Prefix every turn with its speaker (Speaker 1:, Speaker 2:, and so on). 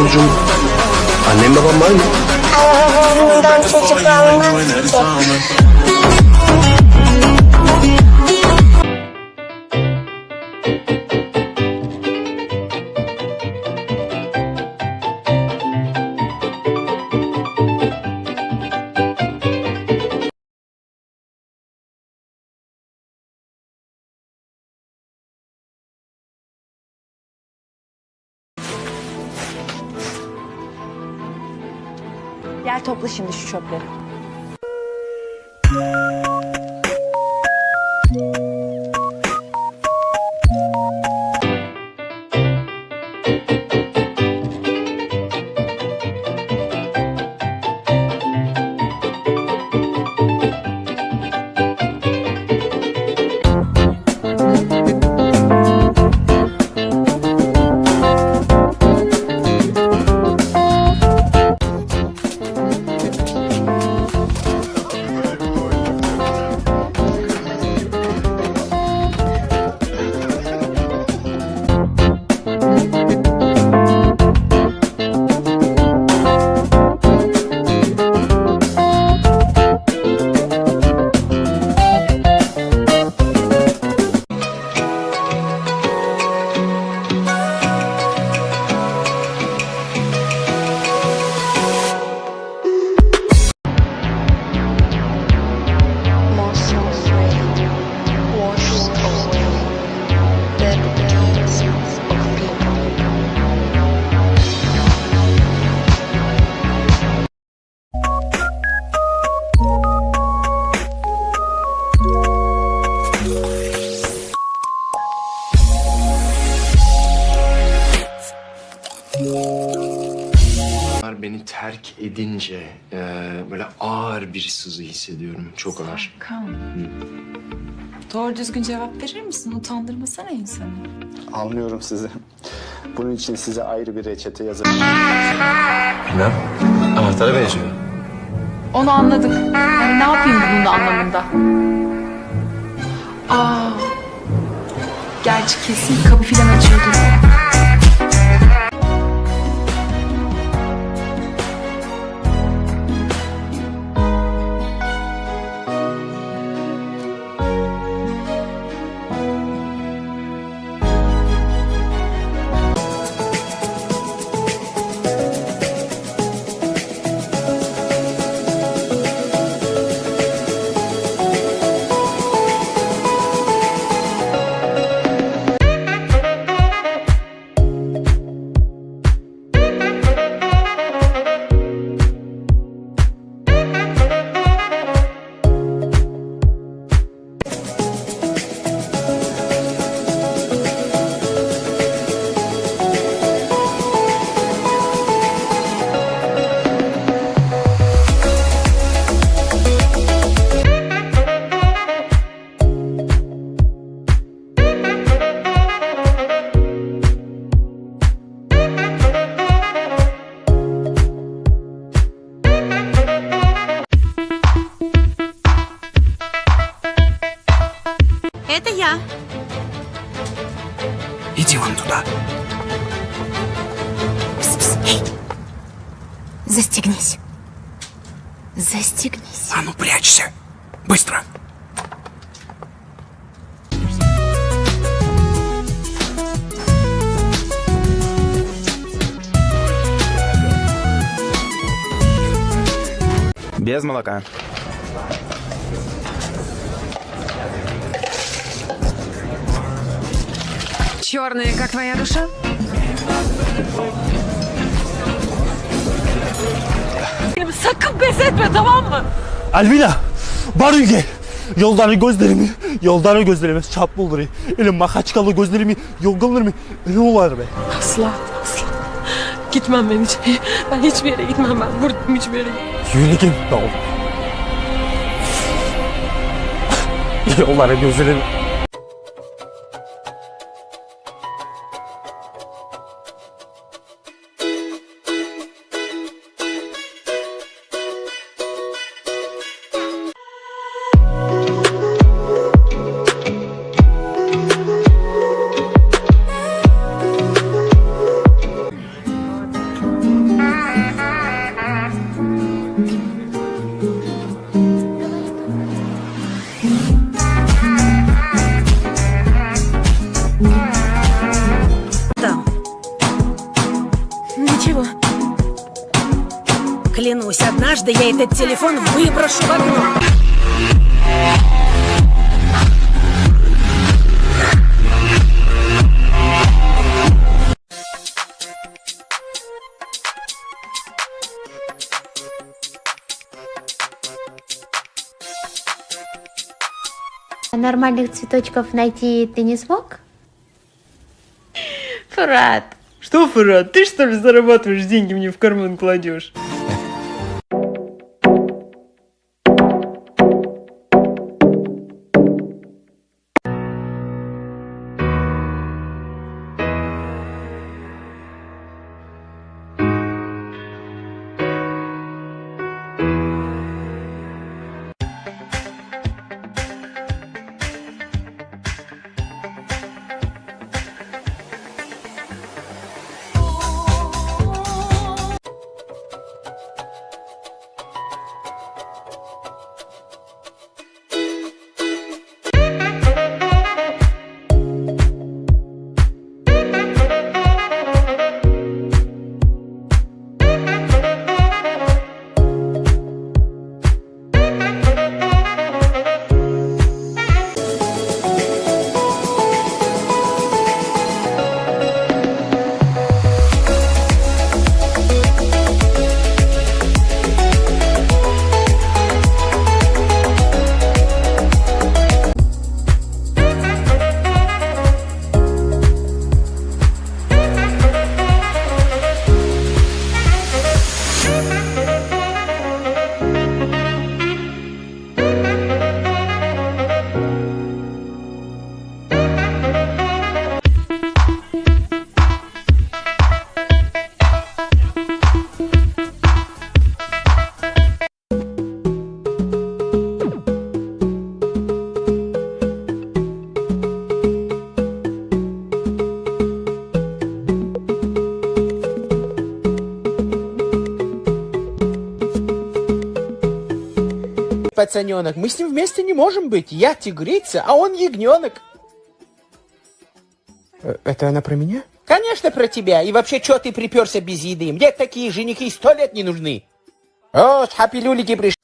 Speaker 1: Yavrucuğum, annem babam var mı?
Speaker 2: Babamdan çocuk almaz ki.
Speaker 3: Gel topla şimdi şu çöpleri.
Speaker 1: Beni terk edince böyle ağır bir sızı hissediyorum. Çok ağır.
Speaker 4: Kan. Doğru düzgün cevap verir misin? Utandırmasana insanı.
Speaker 5: Anlıyorum sizi. Bunun için size ayrı bir reçete yazarım.
Speaker 1: Bilmem. Anahtara benziyor.
Speaker 4: Onu anladık. Yani ne yapayım bunun da anlamında. Aa. Gerçi kesin kapı filan açıyordu.
Speaker 6: Это я.
Speaker 1: Иди вон туда.
Speaker 6: Пс-пс, эй. Застегнись. Застегнись.
Speaker 1: А ну прячься. Быстро.
Speaker 7: Без молока.
Speaker 3: Черные, как твоя душа?
Speaker 4: Sakın pes etme, tamam mı?
Speaker 8: Almina, bari gel. Yoldan gözlerimi çarpma olur. Elim makaçkalı gözlerimi yolgalır mı? Ne olar be?
Speaker 9: Asla. Gitmem ben hiç. Ben hiçbir yere gitmem ben. Buradayım, hiçbir yere gitmem.
Speaker 8: Yürü gel. Tamam. Yollara gözlerimi...
Speaker 6: Однажды я этот телефон выброшу в окно.
Speaker 2: Нормальных цветочков найти ты не смог?
Speaker 9: Фрат. Что, Фрат, ты что ли зарабатываешь деньги, мне в карман кладешь?
Speaker 7: Пацаненок, мы с ним вместе не можем быть. Я тигрица, а он ягненок.
Speaker 5: Это она про меня?
Speaker 7: Конечно, про тебя. И вообще, что ты приперся без еды? Мне такие женихи 100 лет не нужны. О, хапилюлики пришли.